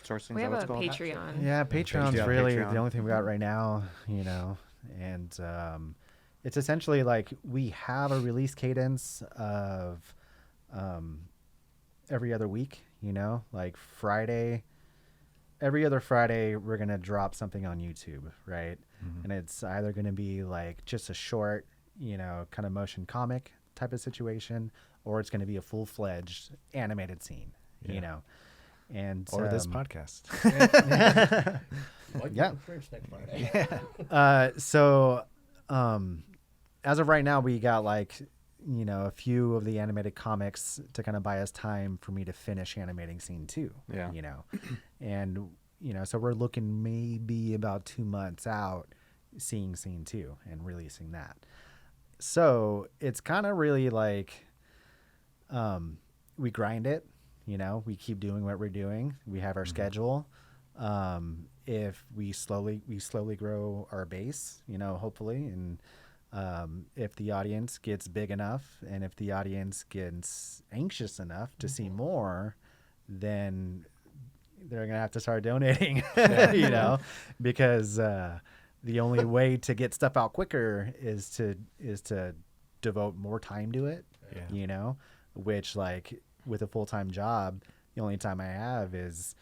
sourcing? We is have that what a it's called? Patreon. Yeah, Patreon's Yeah, really Patreon. the only thing we got right now, and it's essentially like we have a release cadence of every other week, like every other Friday we're going to drop something on YouTube, right? And it's either going to be like just a short, kind of motion comic type of situation, or it's going to be a full-fledged animated scene, and Or this podcast. Like Yeah. French next Friday. So as of right now, we got like a few of the animated comics to kind of buy us time for me to finish animating scene 2. Yeah. And so we're looking maybe about 2 months out seeing scene 2 and releasing that. So it's kind of really like we grind it, we keep doing what we're doing. We have our schedule. If we slowly grow our base, hopefully, and if the audience gets big enough and if the audience gets anxious enough to see more, then they're gonna have to start donating, because the only way to get stuff out quicker is to devote more time to it, which like with a full-time job, the only time I have is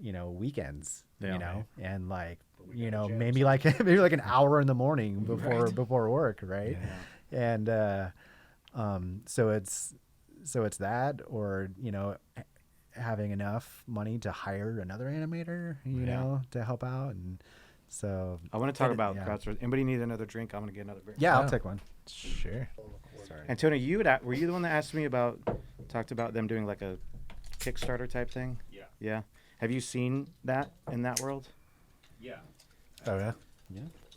weekends, and like maybe like an hour in the morning before work, right? And so it's that, or having enough money to hire another animator, to help out. And so I want to talk about crowdsourcing. Anybody need another drink? I'm gonna get another beer. I'll take one. Sure. Sorry. And Tony, were you the one that asked me talked about them doing like a Kickstarter type thing? Yeah. Yeah. Have you seen that in that world? Yeah. Oh yeah.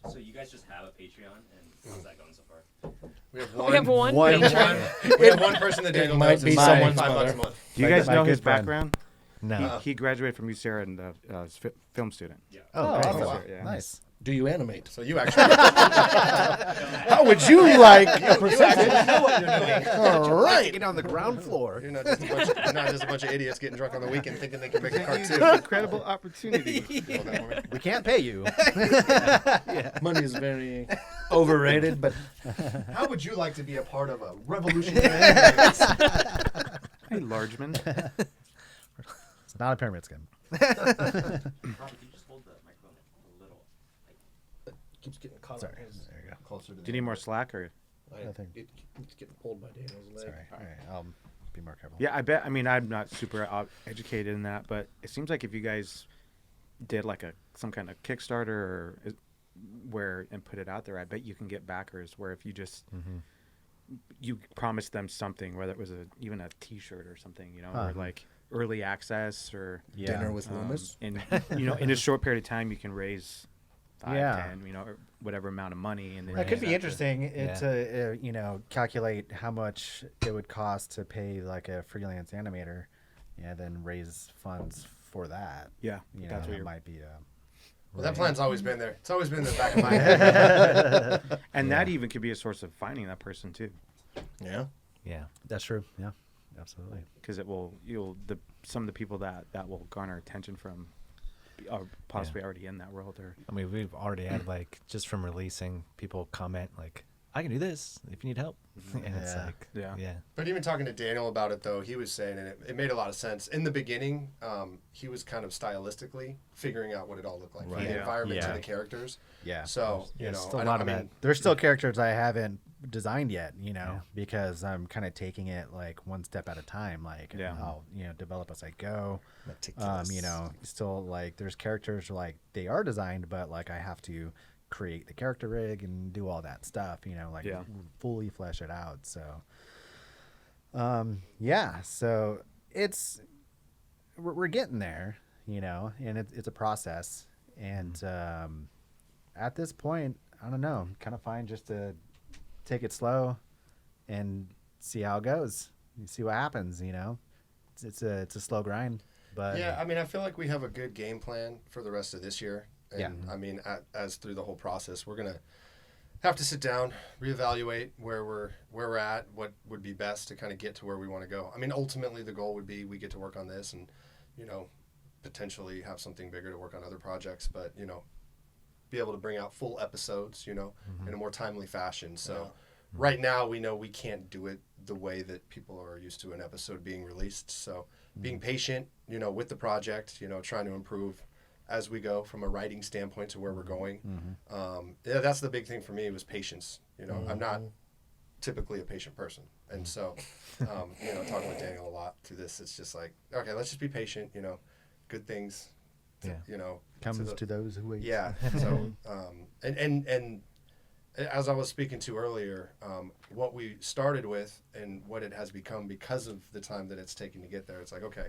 So you guys just have a Patreon, and how's that going so far? We have We have one One- Patreon. We have one person that Daniel might knows be is someone's $5 a mother. month. Do you My- guys my know good his friend. background? No. He graduated from UCERA and is a film student. Yeah. Oh, okay. awesome. wow. Yeah. Nice. Do you animate? So you actually How would you like a you percentage? actually know what you're doing. All right. Get on the ground floor. You're not just a bunch of idiots getting drunk on the weekend thinking they can make a Use cartoon. this incredible opportunity. You know that one? We can't pay you. Money is very overrated, but How would you like to be a part of a revolutionary animated Hey, Largeman. It's not a pyramid scheme. Robert, could you just hold the microphone a little? keeps getting caught Sorry. on his. There you go. closer to Do you need more slack or? Nothing. It's getting pulled by Daniel's leg. Sorry. All right. I'll be more careful. Yeah, I bet. I mean, I'm not super educated in that, but it seems like if you guys did like some kind of Kickstarter or and put it out there, I bet you can get backers. Where if you just you promised them something, whether it was even a T-shirt or something, or like early access or Dinner with Loomis. and in a short period of time you can raise 5, Yeah. 10, or whatever amount of money, and then That could be use that interesting to calculate how much it would cost to pay like a freelance animator, then raise funds for that. Yeah, You that's know, what that might be Well, that plan's always been there. It's always been in the back of my head. and that even could be a source of finding that person too, Yeah. Yeah. that's true. Yeah, absolutely. because some of the people that will garner attention from are possibly already in that world, or I mean, we've already had like just from releasing, people comment like, "I can do this if you need help," and it's Yeah. like, Yeah. But even talking to Daniel about it, though, he was saying, and it made a lot of sense. In the beginning, he was kind of stylistically figuring out what it all looked like, Right. from the Yeah. environment Yeah. to the characters. Yeah. So, There's you know, still a I lot of mean, that. There's still characters I haven't designed yet, because I'm kind of taking it like one step at a time. Like I'll develop as I go. Meticulous. Still like there's characters like they are designed, but like I have to create the character rig and do all that stuff. Fully flesh it out. So so we're getting there, and it's a process. And at this point, I don't know, kind of fine just to take it slow and see how it goes. You see what happens, It's a slow grind. But yeah, I mean, I feel like we have a good game plan for the rest of this year. And I mean, as through the whole process, we're gonna have to sit down, reevaluate where we're at, what would be best to kind of get to where we want to go. I mean, ultimately the goal would be we get to work on this and, potentially have something bigger to work on other projects, but, be able to bring out full episodes, in a more timely fashion. So right now we know we can't do it the way that people are used to an episode being released. So being patient, with the project, trying to improve as we go from a writing standpoint to where we're going. That's the big thing for me was patience. I'm not typically a patient person. And so, talking with Daniel a lot through this, it's just like, okay, let's just be patient, good things, comes to those who wait. Yeah. So, and as I was speaking to earlier, what we started with and what it has become because of the time that it's taken to get there, it's like, okay,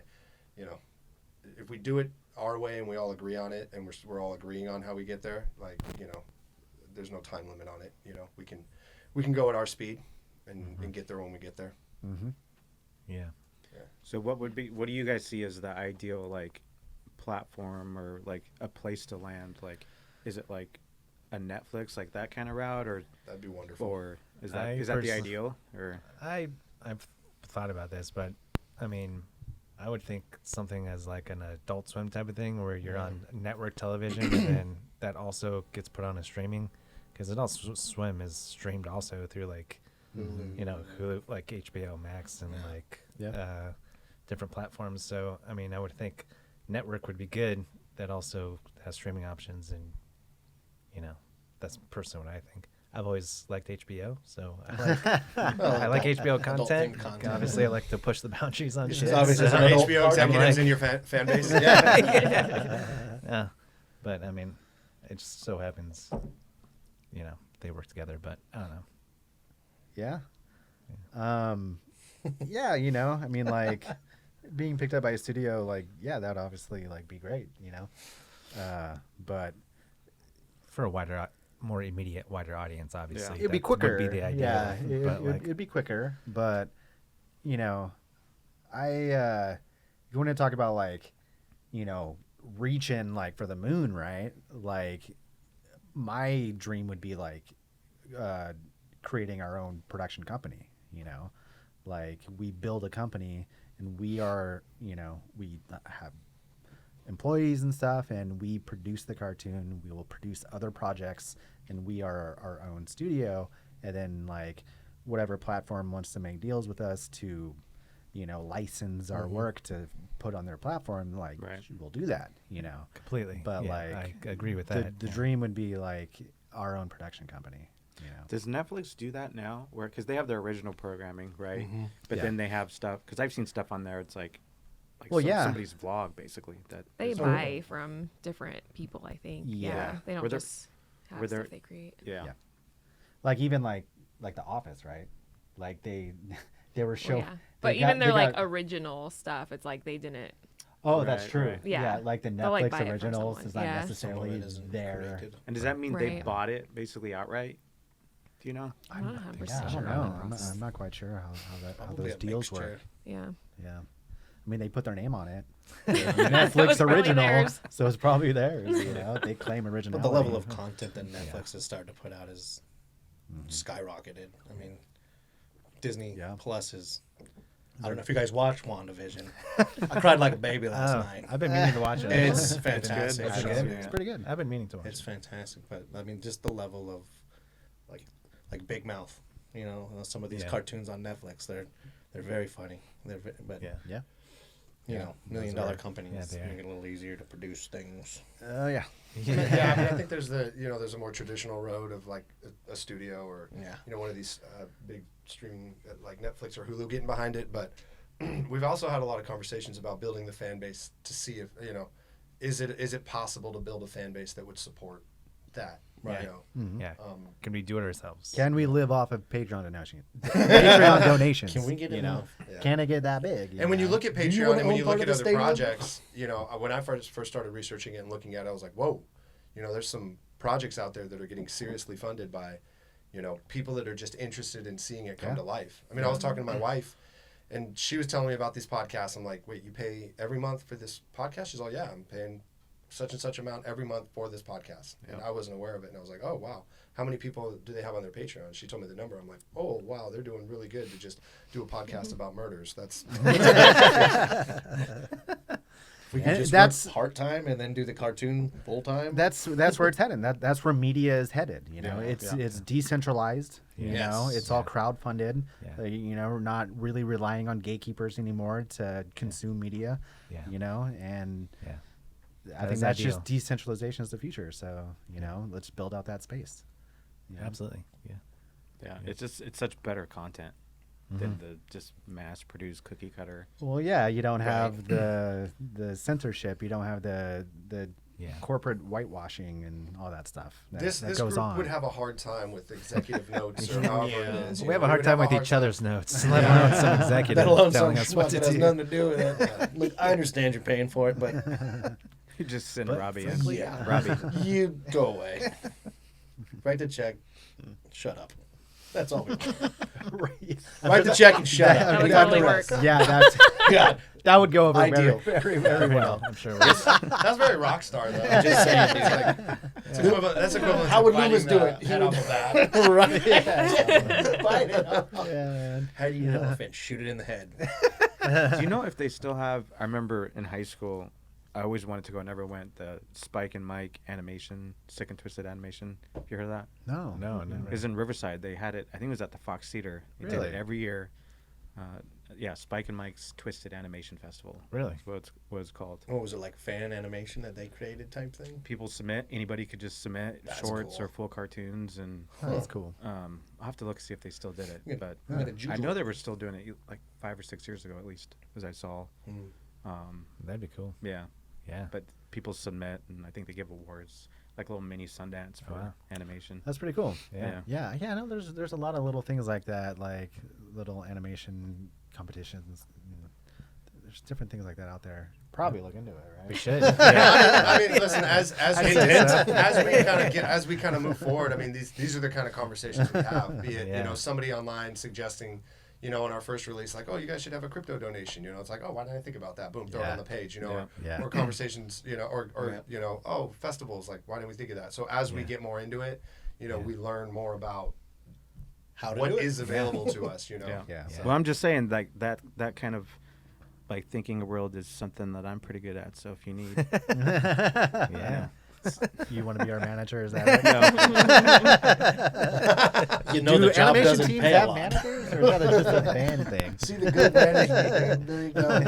if we do it our way and we all agree on it and we're all agreeing on how we get there, like, there's no time limit on it. We can go at our speed and get there when we get there. Yeah. So what do you guys see as the ideal like platform or like a place to land? Like, is it like a Netflix, like that kind of route, or that'd be wonderful? Or is that the ideal? Or I've thought about this, but I mean, I would think something as like an Adult Swim type of thing where you're on network television and then that also gets put on a streaming, because Adult Swim is streamed also through like Hulu, like HBO Max and different platforms. So I mean, I would think network would be good that also has streaming options, and that's personally what I think. I've always liked HBO, so I like HBO content. Obviously, I like to push the boundaries on shit. Obviously, So HBO executives in your fan base. Yeah, but I mean, it just so happens, they work together. But I don't know. Yeah. I mean, like being picked up by a studio, like, that would obviously like be great, but for a more immediate, wider audience, obviously, it'd be quicker. Would be the idea. It'd be quicker, but you want to talk about like, reaching like for the moon, right? Like, my dream would be like creating our own production company. Like we build a company and we are, we have employees and stuff, and we produce the cartoon. We will produce other projects, and we are our own studio. And then like whatever platform wants to make deals with us to, license our work to put on their platform, like we'll do that, Completely. But I agree with that. The dream would be like our own production company. Does Netflix do that now? Because they have their original programming, right? But then they have stuff. Because I've seen stuff on there. It's like somebody's vlog, basically. That they buy from different people, I think. Yeah, they don't just have stuff they create. Yeah. Like even like The Office, right? Like they were showing. Yeah. But even their like original stuff, it's like they didn't. Oh, that's true. Right. Yeah. Like the Netflix originals is not necessarily there. And does that mean they bought it basically outright? Do you know? I'm not 100% sure. I'm not quite sure how those deals work. Yeah. Yeah. I mean, they put their name on it. Netflix original, so it's probably theirs. They claim originality. But the level of content that Netflix is starting to put out is skyrocketed. I mean, Disney Plus is. I don't know if you guys watched WandaVision. I cried like a baby last night. I've been meaning to watch it. It's fantastic. It's pretty good. I've been meaning to watch it. It's fantastic, but I mean, just the level of like Big Mouth. Some of these cartoons on Netflix, they're very funny. You know, $1 million companies. Yeah, they are. Make it a little easier to produce things. Oh yeah. Yeah, I mean, I think there's there's a more traditional road of like a studio or one of these big streaming like Netflix or Hulu getting behind it. But we've also had a lot of conversations about building the fan base to see if is it possible to build a fan base that would support that. Right. You know? Mm-hmm. Yeah. Can we do it ourselves? Can we live off of Patreon donations? Patreon donations. Can we get it enough? Yeah. Can it get that big? And when you look at Patreon and when you look at other stadium? projects, when I first started researching it and looking at it, I was like, whoa, there's some projects out there that are getting seriously funded by, people that are just interested in seeing it come to life. I mean, I was talking to my wife, and she was telling me about these podcasts. I'm like, wait, you pay every month for this podcast? She's like, yeah, I'm paying such and such amount every month for this podcast. And I wasn't aware of it. And I was like, oh, wow. How many people do they have on their Patreon? She told me the number. I'm like, oh, wow, they're doing really good to just do a podcast about murders. That's we can just work part-time and then do the cartoon full-time. That's where it's headed. That's where media is headed. It's decentralized. You know, it's all crowd-funded. Yeah. We're not really relying on gatekeepers anymore to consume media. Yeah. And I think that's just decentralization is the future. So, let's build out that space. Absolutely. Yeah. Yeah. It's such better content than the just mass-produced cookie cutter. Well, yeah, you don't have the censorship. You don't have the corporate whitewashing and all that stuff. This goes group on. would have a hard time with executive notes or however it is. We have a hard time with each other's notes, let alone some executive telling us what to has do. nothing to do with it. Look, I understand you're paying for it, but You just send Robbie in. yeah. Robbie. You go away. Write the check. Shut up. That's all we want. Write the check and shut up. That would We got totally the work. rest. Yeah, that's God, that would go over Ideal. very, very well. I'm sure. That's very rock star though. I'm just saying. It's like, that's equivalent. How to would biting Lewis do the it? He Head would- off of that. right. Yeah. Bite it off. Yeah, man. How do you know if it shoot it in the head? Do you know if they still have? I remember in high school, I always wanted to go, never went. The Spike and Mike animation, Sick and Twisted animation. Have you heard of that? No. It was in Riverside. They had it. I think it was at the Fox Theater. They did Really? it every year. Spike and Mike's Twisted Animation Festival. Really? That's what it's called. What was it, like fan animation that they created type thing? People submit. Anybody could just submit That's shorts cool. or full cartoons, and Oh, that's cool. I'll have to look see if they still did it. Yeah, But we had a I juke know one. they were still doing it like 5 or 6 years ago at least, as I saw. That'd be cool. Yeah. Yeah. But people submit, and I think they give awards, like a little mini Sundance for wow. animation. That's pretty cool. Yeah. Yeah. No, there's a lot of little things like that, like little animation competitions. There's different things like that out there. Probably look into it, right? We should. I mean, listen. As we kind of move forward, I mean, these are the kind of conversations we have. Be it somebody online suggesting, in our first release, like, oh, you guys should have a crypto donation. It's like, oh, why didn't I think about that? Boom, throw it on the page. Or conversations. Oh, festivals. Like, why didn't we think of that? So as we get more into it, we learn more about what is available to us. Yeah. Well, I'm just saying, like that kind of like thinking world is something that I'm pretty good at. So if you need, Yeah. You want to be our manager? Is that right? You know, the job animation doesn't teams pay a have lot. managers, or is that just a band thing? See the good management. There you go.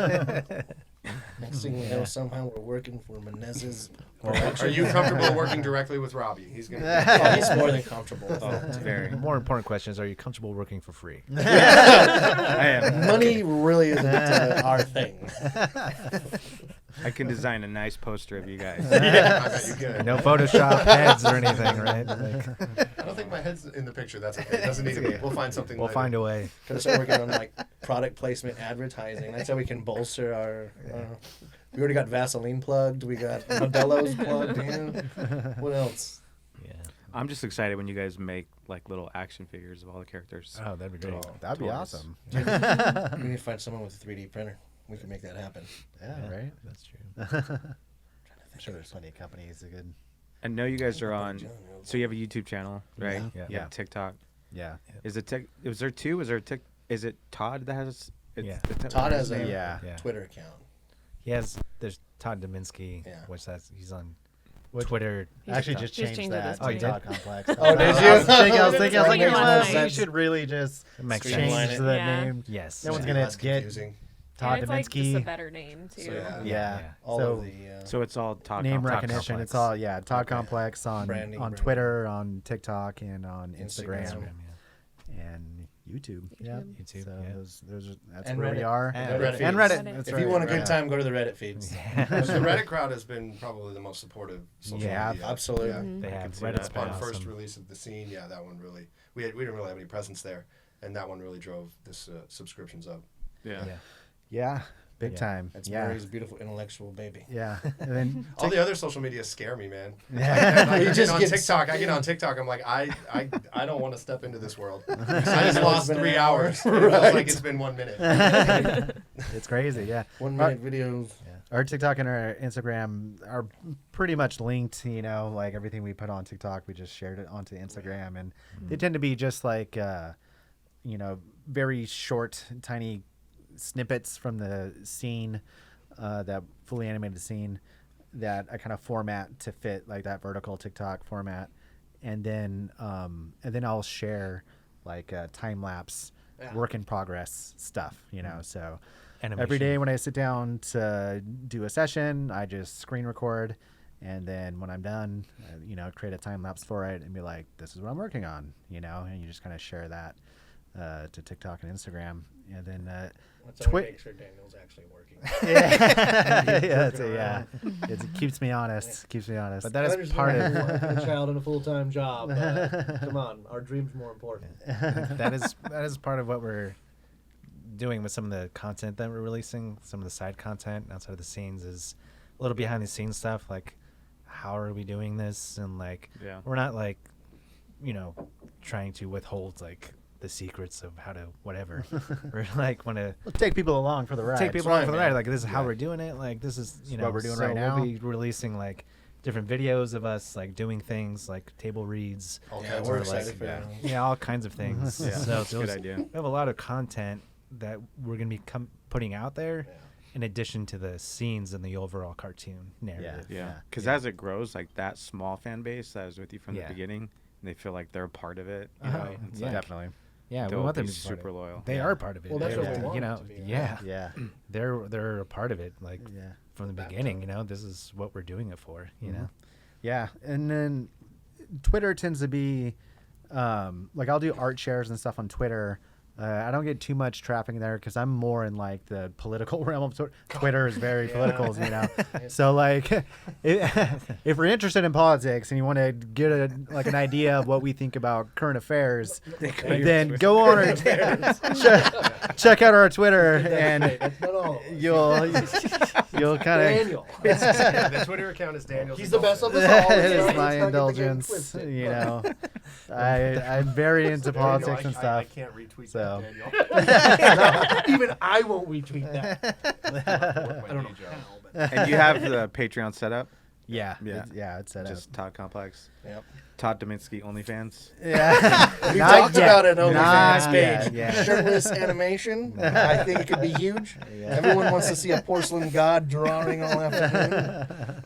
Next thing you know, somehow we're working for Menezes. Are you comfortable working directly with Robbie? He's gonna. Oh, he's more than comfortable. it's very. The more important question is, are you comfortable working for free? I am. Money really isn't our thing. I can design a nice poster of you guys. I bet you could. No Photoshop heads or anything, right? Like, I don't think my head's in the picture. That's okay. It doesn't need to be. We'll find something. we'll later. find a way. Gotta start working on like product placement advertising. That's how we can bolster our. We already got Vaseline plugged. We got Modelo's plugged in. What else? Yeah. I'm just excited when you guys make like little action figures of all the characters. Oh, that'd be great. That'd be Toys. awesome. We need to find someone with a 3D printer. We can make that happen. Yeah, right. That's true. I'm sure there's plenty of companies that could. I know you guys are on. So you have a YouTube channel, right? Yeah. You have TikTok. Yeah. Is it Was there two? Is there Is it Todd that has? Yeah. Todd has a Yeah. Twitter account. He has. There's Tod Dominski, Yeah. which he's on Twitter. Actually, TikTok. just Just changed changed it that. this to week. Tod Complex. Oh, did you? I was thinking, Like you last know, night. you should really just Makes change sense. the Yeah. name. Yes. No one's Be gonna less get confusing. Todd it's like just a Dominski. better name too. So, yeah. Yeah. All so of the So it's all Tod name Tod recognition. Complex. It's all Tod Complex on Branding. Twitter, on TikTok, and on Instagram, Instagram, and YouTube. Yeah, YouTube, So yeah. that's And where we Reddit. are. And Reddit. And Reddit. Reddit. That's If right. you want a good Yeah. time, go to the Reddit feeds. The Reddit crowd has been probably the most supportive social Yeah, media. absolutely. Yeah. They can have see Reddit's that. been Upon first awesome. release of the scene, yeah, that one really we didn't really have any presence there, and that one really drove this subscriptions up. Yeah. Yeah, big Yeah. time. That's yeah, Mary's beautiful intellectual baby. yeah. And then All the other social media scare me, man. Yeah. Like, You I just get on get TikTok. I get on TikTok. I'm like, I don't want to step into this world. I just lost 3 hours. It feels like it's been 1 minute. it's crazy. Yeah. 1 minute videos. Our TikTok and our Instagram are pretty much linked, like everything we put on TikTok, we just shared it onto Instagram. And they tend to be just like, very short, tiny snippets from the scene, that fully animated scene that I kind of format to fit like that vertical TikTok format. And then I'll share like time lapse work in progress stuff, so. Animation. Every day when I sit down to do a session, I just screen record, and then when I'm done, create a time lapse for it and be like, "This is what I'm working on," and you just kind of share that to TikTok and Instagram, and then That's how we Twi- make sure Daniel's actually working. it keeps me honest. But that is part of a child and a full-time job. Come on, our dream's more important. that is part of what we're doing with some of the content that we're releasing. Some of the side content outside of the scenes is a little behind the scenes stuff, like how are we doing this, and like we're not like trying to withhold like the secrets of how to whatever. We're like want to take people along for the ride. take people along for the ride. Like this is how we're doing it. Like this is what we're doing so right now. We'll be releasing like different videos of us like doing things like table reads. All Yeah, kinds we're of excited like, for that. Yeah, all kinds of things. Yeah, So that's a good idea. we have a lot of content that we're going to be putting out there in addition to the scenes and the overall cartoon narrative. Yeah, because as it grows, like that small fan base that was with you from the Yeah. beginning, they feel like they're a part of it. It's Yeah. like, Definitely. Yeah, we they'll want them be to be part of super it. loyal. They are part of it. Well, that's They're- what we want you them know, to be, yeah, Yeah. they're a part of it. Like Yeah. from the beginning, this is what we're doing it for. You know. Yeah, and then Twitter tends to be like I'll do art shares and stuff on Twitter. I don't get too much traffic there because I'm more in like the political realm of Twitter is very political, So like, if we're interested in politics and you want to get an idea of what we think about current affairs, then go on our check out our Twitter and That's not all. you'll kind of. Daniel. the Twitter account is Daniel's. He's the best of us all. It is Let's my not get the game indulgence, twisted. I'm very into politics and I stuff. can't retweet So. that, Daniel. Even I won't retweet that. I don't know. And you have the Patreon set up? Yeah, Yeah. it's set up. Just Tod Complex. Yep. Tod Dominski OnlyFans. Yeah, We talked about it on the Not OnlyFans yet, page. yeah. Shirtless animation. I think it could be huge. Everyone wants to see a porcelain god drawing all afternoon.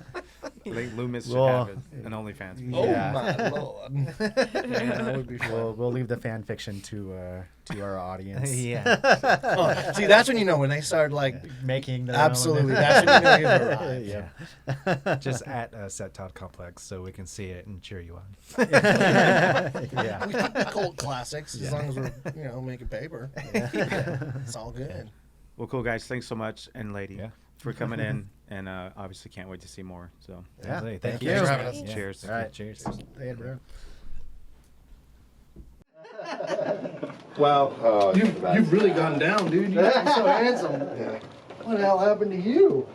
Late Loomis should Well, have it. An OnlyFans. Yeah. Oh my lord. That would be fun. We'll leave the fan fiction to our audience. Yeah. Oh, see, that's when you know when they start like Making their absolutely. That's when you know you've own. arrived. Yeah. Just at Set Tod Complex so we can see it and cheer you on. Yeah. We keep the cult classics as long as we're making paper. It's all good. Well, cool, guys. Thanks so much. And lady, Yeah. for coming in. And obviously can't wait to see more. So, Yeah. Thank Thank you. you. Thanks for having us. Yeah. Cheers. All right. Cheers. Hey, bro. Wow. You've really gone down, dude. You're so handsome. What the hell happened to you?